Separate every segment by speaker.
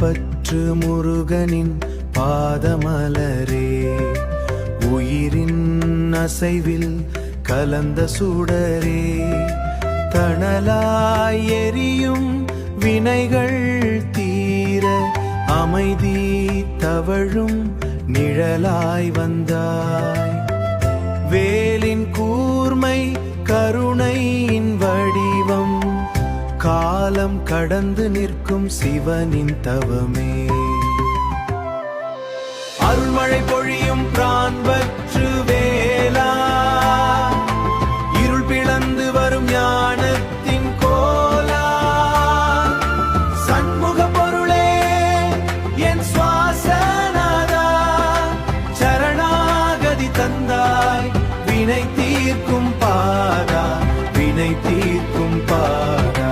Speaker 1: காப்பற்று முருகனின் பாதமலரே, உயிரின் அசைவில் கலந்த சுடரே, தணலாய் எரியும் வினைகள் தீர அமைதி தவழும் நிழலாய் வந்தாய். வேலின் கூர்மை கருணையின் வடிவம், காலம் கடந்து நிற்கும் சிவனின் தவமே. அருள்மழை பொழியும் பிரான்பற்று வேலா, இருள் பிளந்து வரும் ஞானத்தின் கோலா, சண்முக பொருளே என் சுவாசநாதா, சரணாகதி தந்தாய் வினை தீர்க்கும் பாதா, வினை தீர்க்கும் பாதா.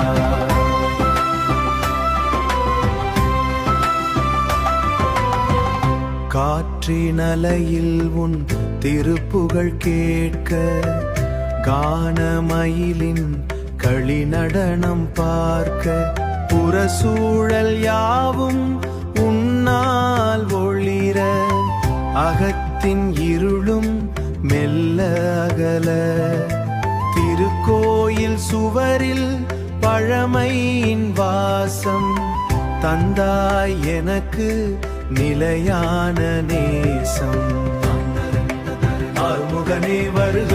Speaker 1: காற்றின் அலையில் உன் திருப்புகழ் கேட்க, கானமயிலின் களி நடனம் பார்க்க, புறசூழல் யாவும் உன்னால் ஒளிர, அகத்தின் இருளும் மெல்ல அகல, திருக்கோயில் சுவரில் பழமையின் வாசம் தந்தாய் எனக்கு நிலையான நேசம். ஆறுமுகனே வருக.